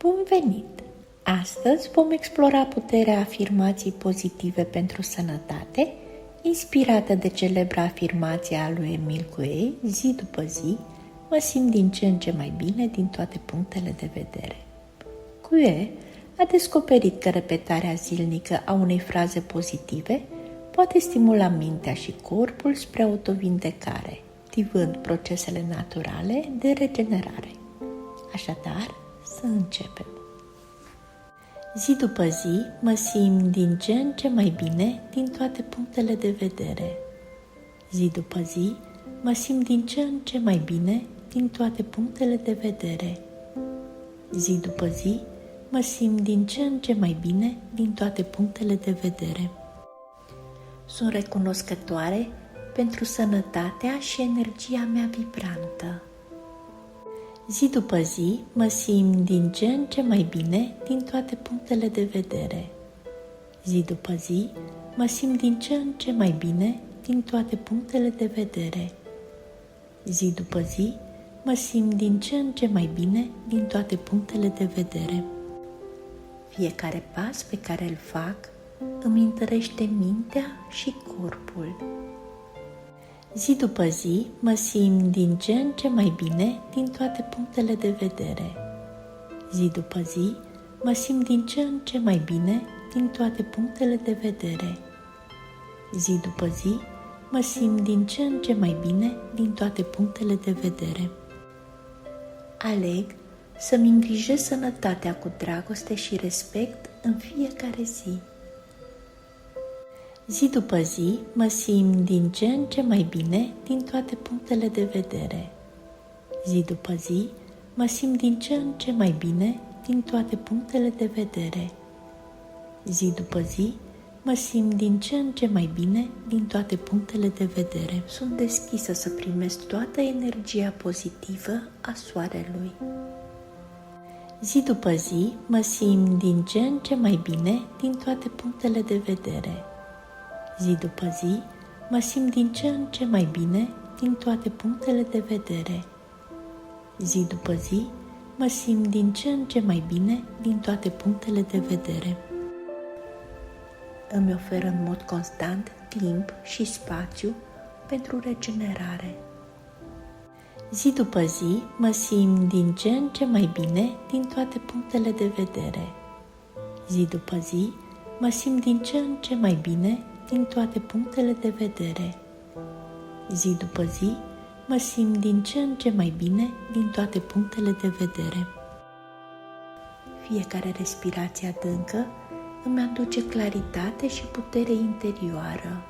Bun venit! Astăzi vom explora puterea afirmației pozitive pentru sănătate, inspirată de celebra afirmație a lui Emile Coué, zi după zi, mă simt din ce în ce mai bine din toate punctele de vedere. Coué a descoperit că repetarea zilnică a unei fraze pozitive poate stimula mintea și corpul spre autovindecare, activând procesele naturale de regenerare. Așadar, să începem. Zi după zi mă simt din ce în ce mai bine din toate punctele de vedere. Zi după zi mă simt din ce în ce mai bine din toate punctele de vedere. Zi după zi mă simt din ce în ce mai bine din toate punctele de vedere. Sunt recunoscătoare pentru sănătatea și energia mea vibrantă. Zi după zi mă simt din ce în ce mai bine din toate punctele de vedere. Zi după zi mă simt din ce în ce mai bine din toate punctele de vedere. Zi după zi mă simt din ce în ce mai bine din toate punctele de vedere. Fiecare pas pe care îl fac îmi întărește mintea și corpul. Zi după zi mă simt din ce în ce mai bine din toate punctele de vedere. Zi după zi mă simt din ce în ce mai bine din toate punctele de vedere. Zi după zi mă simt din ce în ce mai bine din toate punctele de vedere. Aleg să-mi îngrijesc sănătatea cu dragoste și respect în fiecare zi. Zi după zi mă simt din ce în ce mai bine din toate punctele de vedere. Zi după zi mă simt din ce în ce mai bine din toate punctele de vedere. Zi după zi mă simt din ce în ce mai bine din toate punctele de vedere. Sunt deschisă să primesc toată energia pozitivă a soarelui. Zi după zi mă simt din ce în ce mai bine din toate punctele de vedere. Zi după zi mă simt din ce în ce mai bine din toate punctele de vedere. Zi după zi mă simt din ce în ce mai bine din toate punctele de vedere. Îmi ofer în mod constant timp și spațiu pentru regenerare. Zi după zi mă simt din ce în ce mai bine din toate punctele de vedere. Zi după zi mă simt din ce în ce mai bine din toate punctele de vedere. Zi după zi mă simt din ce în ce mai bine din toate punctele de vedere. Fiecare respirație adâncă îmi aduce claritate și putere interioară.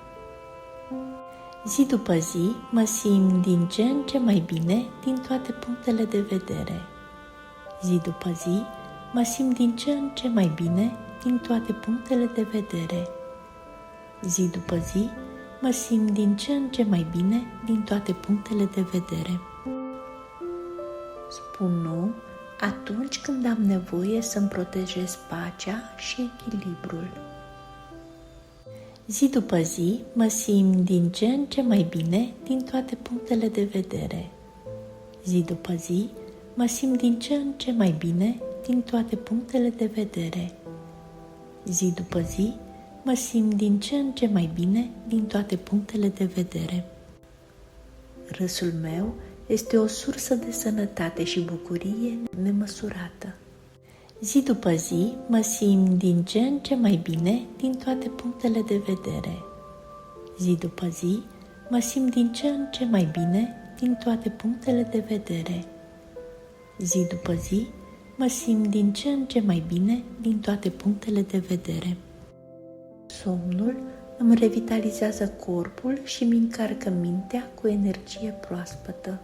Zi după zi mă simt din ce în ce mai bine din toate punctele de vedere. Zi după zi mă simt din ce în ce mai bine din toate punctele de vedere. Zi după zi mă simt din ce în ce mai bine din toate punctele de vedere. Spun nu atunci când am nevoie să-mi protejez pacea și echilibrul. Zi după zi mă simt din ce în ce mai bine din toate punctele de vedere. Zi după zi mă simt din ce în ce mai bine din toate punctele de vedere. Zi după zi mă simt din ce în ce mai bine din toate punctele de vedere. Râsul meu este o sursă de sănătate și bucurie nemăsurată. Zi după zi mă simt din ce în ce mai bine din toate punctele de vedere. Zi după zi mă simt din ce în ce mai bine din toate punctele de vedere. Zi după zi mă simt din ce în ce mai bine din toate punctele de vedere. Somnul îmi revitalizează corpul și îmi încarcă mintea cu energie proaspătă.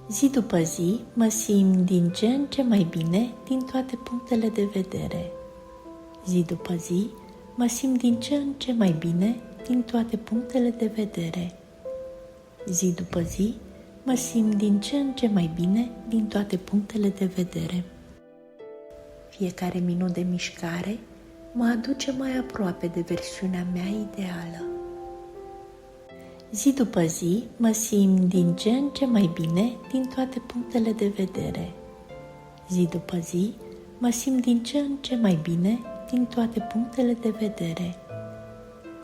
Zi după zi mă simt din ce în ce mai bine din toate punctele de vedere. Zi după zi mă simt din ce în ce mai bine din toate punctele de vedere. Zi după zi mă simt din ce în ce mai bine din toate punctele de vedere. Fiecare minut de mișcare mă aduce mai aproape de versiunea mea ideală. Zi după zi mă simt din ce în ce mai bine din toate punctele de vedere. Zi după zi, mă simt din ce în ce mai bine din toate punctele de vedere.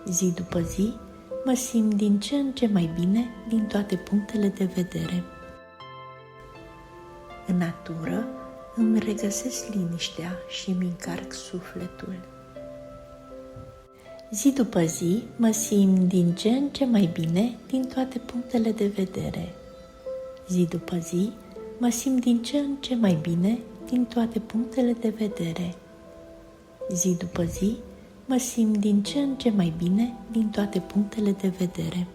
Zi după zi, mă simt din ce în ce mai bine din toate punctele de vedere. În natură îmi regăsesc liniștea și îmi încarc sufletul. Zi după zi, mă simt din ce în ce mai bine din toate punctele de vedere. Zi după zi, mă simt din ce în ce mai bine din toate punctele de vedere. Zi după zi, mă simt din ce în ce mai bine din toate punctele de vedere.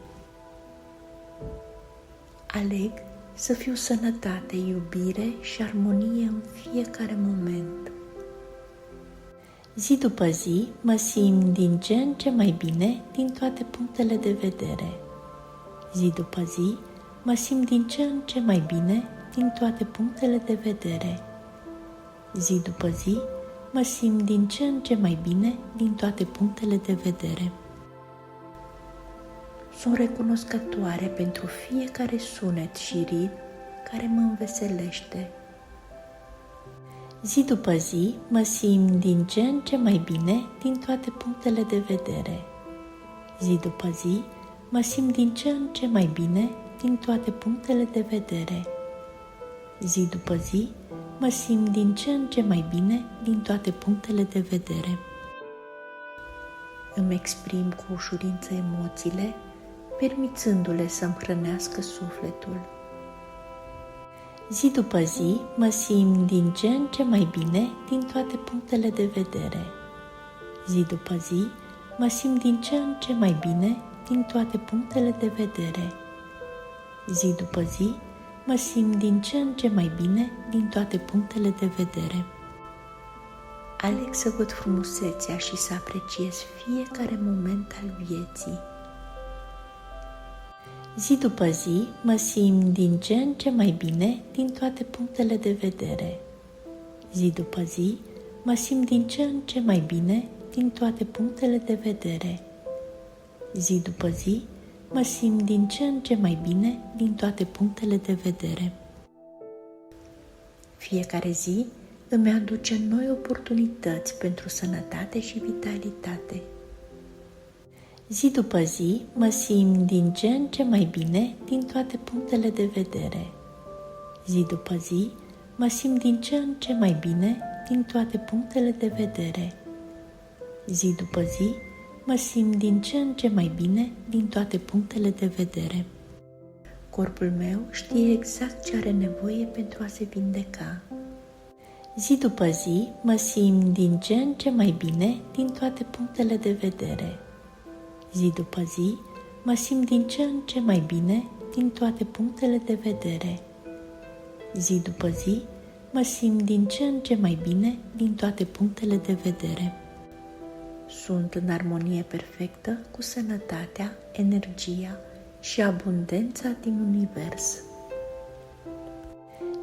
Aleg să fiu sănătate, iubire și armonie în fiecare moment. Zi după zi, mă simt din ce în ce mai bine din toate punctele de vedere. Zi după zi, mă simt din ce în ce mai bine din toate punctele de vedere. Zi după zi, mă simt din ce în ce mai bine din toate punctele de vedere. Sunt recunoscătoare pentru fiecare sunet și ritm care mă înveselește. Zi după zi, mă simt din ce în ce mai bine din toate punctele de vedere. Zi după zi, mă simt din ce în ce mai bine din toate punctele de vedere. Zi după zi, mă simt din ce în ce mai bine din toate punctele de vedere. Îmi exprim cu ușurință emoțiile, permițându-le să-mi hrănească sufletul. Zi după zi, mă simt din ce în ce mai bine din toate punctele de vedere. Zi după zi, mă simt din ce în ce mai bine din toate punctele de vedere. Zi după zi, mă simt din ce în ce mai bine din toate punctele de vedere. Aleg să văd frumusețea și să apreciez fiecare moment al vieții. Zi după zi, mă simt din ce în ce mai bine din toate punctele de vedere. Zi după zi, mă simt din ce în ce mai bine din toate punctele de vedere. Zi după zi, mă simt din ce în ce mai bine din toate punctele de vedere. Fiecare zi îmi aduce noi oportunități pentru sănătate și vitalitate. Zi după zi, mă simt din ce în ce mai bine din toate punctele de vedere. Zi după zi, mă simt din ce în ce mai bine din toate punctele de vedere. Zi după zi, mă simt din ce în ce mai bine din toate punctele de vedere. Corpul meu știe exact ce are nevoie pentru a se vindeca. Zi după zi, mă simt din ce în ce mai bine din toate punctele de vedere. Zi după zi, mă simt din ce în ce mai bine din toate punctele de vedere. Zi după zi, mă simt din ce în ce mai bine din toate punctele de vedere. Sunt în armonie perfectă cu sănătatea, energia și abundența din univers.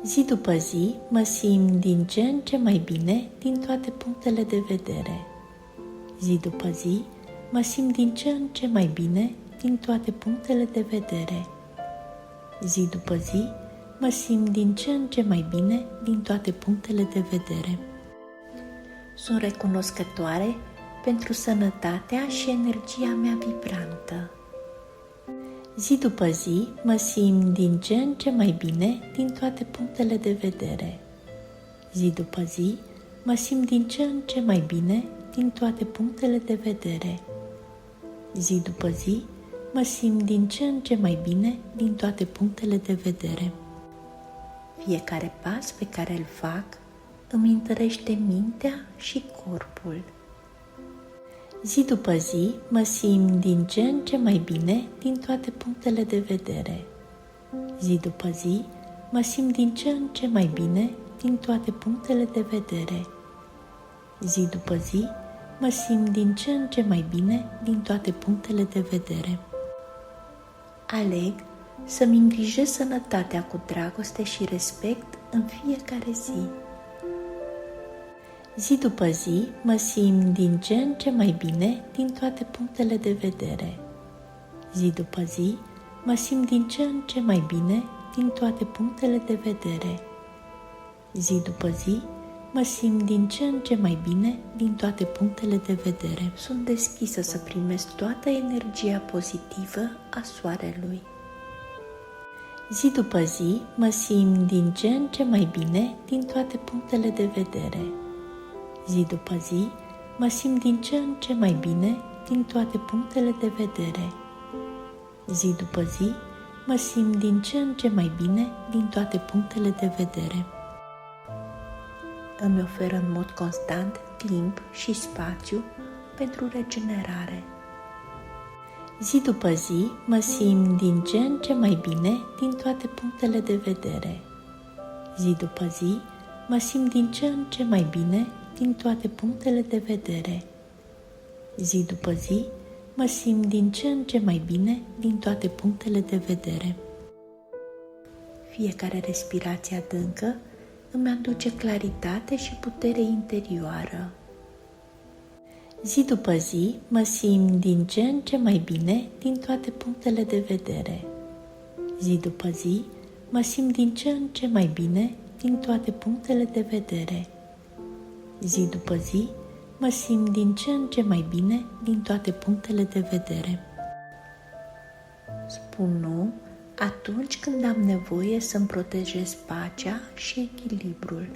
Zi după zi, mă simt din ce în ce mai bine din toate punctele de vedere. Zi după zi, mă simt din ce în ce mai bine din toate punctele de vedere. Zi după zi, mă simt din ce în ce mai bine din toate punctele de vedere. Sunt recunoscătoare pentru sănătatea și energia mea vibrantă. Zi după zi, mă simt din ce în ce mai bine din toate punctele de vedere. Zi după zi, mă simt din ce în ce mai bine din toate punctele de vedere. Zi după zi, mă simt din ce în ce mai bine din toate punctele de vedere. Fiecare pas pe care îl fac îmi întărește mintea și corpul. Zi după zi, mă simt din ce în ce mai bine din toate punctele de vedere. Zi după zi, mă simt din ce în ce mai bine din toate punctele de vedere. Zi după zi, mă simt din ce în ce mai bine din toate punctele de vedere. Aleg să-mi îngrijesc sănătatea cu dragoste și respect în fiecare zi. Zi după zi, mă simt din ce în ce mai bine din toate punctele de vedere. Zi după zi, mă simt din ce în ce mai bine din toate punctele de vedere. Zi după zi, mă simt din ce în ce mai bine din toate punctele de vedere. Sunt deschisă să primesc toată energia pozitivă a soarelui. Zi după zi, mă simt din ce în ce mai bine din toate punctele de vedere. Zi după zi, mă simt din ce în ce mai bine din toate punctele de vedere. Zi după zi, mă simt din ce în ce mai bine din toate punctele de vedere. Îmi oferă în mod constant timp și spațiu pentru regenerare. Zi după zi, mă simt din ce în ce mai bine din toate punctele de vedere. Zi după zi, mă simt din ce în ce mai bine din toate punctele de vedere. Zi după zi, mă simt din ce în ce mai bine din toate punctele de vedere. Fiecare respirație adâncă îmi aduce claritate și putere interioară. Zi după zi, mă simt din ce în ce mai bine din toate punctele de vedere. Zi după zi, mă simt din ce în ce mai bine din toate punctele de vedere. Zi după zi, mă simt din ce în ce mai bine din toate punctele de vedere. Spun nu atunci când am nevoie să-mi protejez pacea și echilibrul.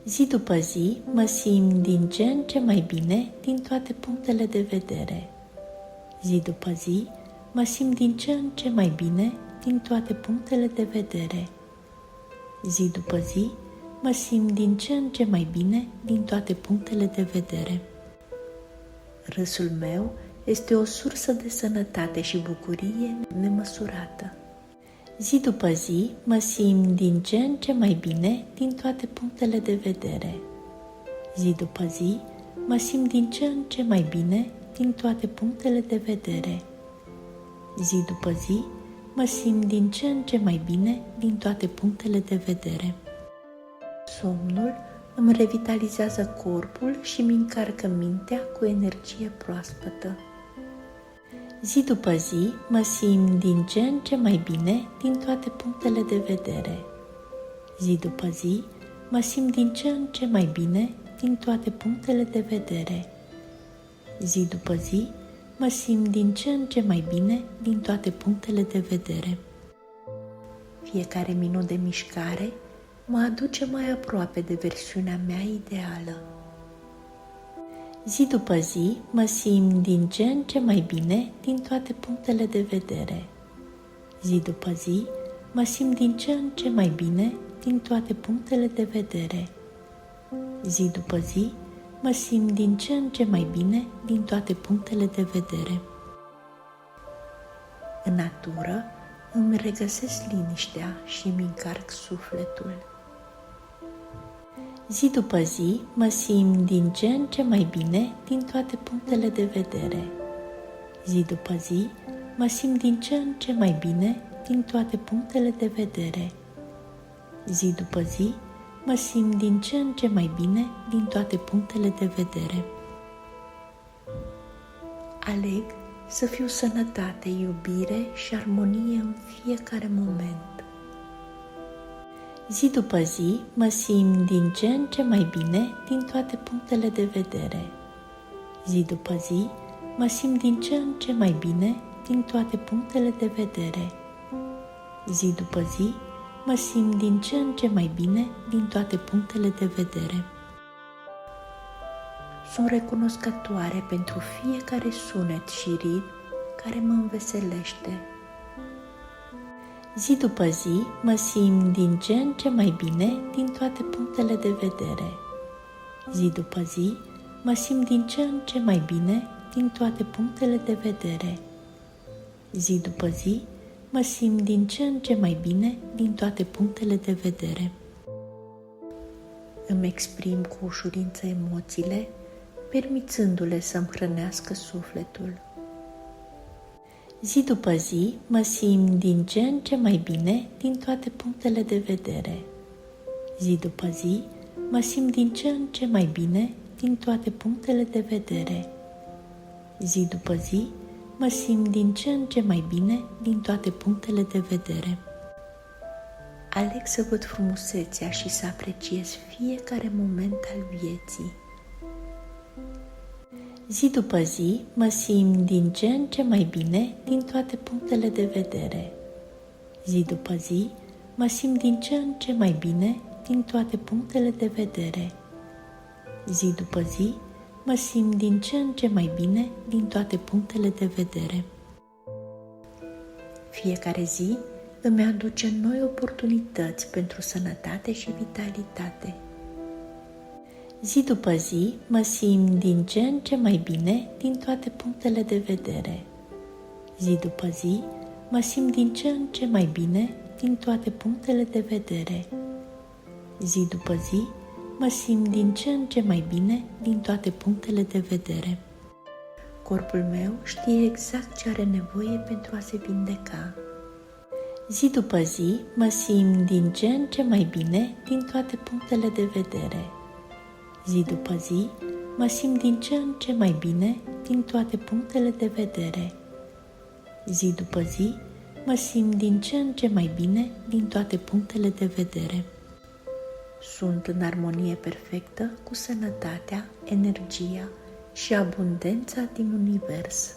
Zi după zi, mă simt din ce în ce mai bine din toate punctele de vedere. Zi după zi, mă simt din ce în ce mai bine din toate punctele de vedere. Zi după zi, mă simt din ce în ce mai bine din toate punctele de vedere. Râsul meu este o sursă de sănătate și bucurie nemăsurată. Zi după zi, mă simt din ce în ce mai bine din toate punctele de vedere. Zi după zi, mă simt din ce în ce mai bine din toate punctele de vedere. Zi după zi, mă simt din ce în ce mai bine din toate punctele de vedere. Somnul îmi revitalizează corpul și îmi încarcă mintea cu energie proaspătă. Zi după zi, mă simt din ce în ce mai bine din toate punctele de vedere. Zi după zi, mă simt din ce în ce mai bine din toate punctele de vedere. Zi după zi, mă simt din ce în ce mai bine din toate punctele de vedere. Fiecare minut de mișcare mă aduce mai aproape de versiunea mea ideală. Zi după zi, mă simt din ce în ce mai bine din toate punctele de vedere. Zi după zi, mă simt din ce în ce mai bine din toate punctele de vedere. Zi după zi, mă simt din ce în ce mai bine din toate punctele de vedere. În natură îmi regăsesc liniștea și îmi încarc sufletul. Zi după zi, mă simt din ce în ce mai bine din toate punctele de vedere. Zi după zi, mă simt din ce în ce mai bine din toate punctele de vedere. Zi după zi, mă simt din ce în ce mai bine din toate punctele de vedere. Aleg să fiu sănătate, iubire și armonie în fiecare moment. Zi după zi, mă simt din ce în ce mai bine din toate punctele de vedere. Zi după zi, mă simt din ce în ce mai bine din toate punctele de vedere. Zi după zi, mă simt din ce în ce mai bine din toate punctele de vedere. Sunt recunoscătoare pentru fiecare sunet și ritm care mă înveselește. Zi după zi, mă simt din ce în ce mai bine din toate punctele de vedere. Zi după zi, mă simt din ce în ce mai bine din toate punctele de vedere. Zi după zi, mă simt din ce în ce mai bine din toate punctele de vedere. Îmi exprim cu ușurință emoțiile, permițându-le să-mi hrănească sufletul. Zi după zi, mă simt din ce în ce mai bine din toate punctele de vedere. Zi după zi, mă simt din ce în ce mai bine din toate punctele de vedere. Zi după zi, mă simt din ce în ce mai bine din toate punctele de vedere. Aleg să văd frumusețea și să apreciez fiecare moment al vieții. Zi după zi mă simt din ce în ce mai bine din toate punctele de vedere. Zi după zi mă simt din ce în ce mai bine din toate punctele de vedere. Zi după zi mă simt din ce în ce mai bine din toate punctele de vedere. Fiecare zi îmi aduce noi oportunități pentru sănătate și vitalitate. Zi după zi mă simt din ce în ce mai bine din toate punctele de vedere. Zi după zi mă simt din ce în ce mai bine din toate punctele de vedere. Zi după zi mă simt din ce în ce mai bine din toate punctele de vedere. Corpul meu știe exact ce are nevoie pentru a se vindeca. Zi după zi mă simt din ce în ce mai bine din toate punctele de vedere. Zi după zi mă simt din ce în ce mai bine din toate punctele de vedere. Zi după zi mă simt din ce în ce mai bine din toate punctele de vedere. Sunt în armonie perfectă cu sănătatea, energia și abundența din univers.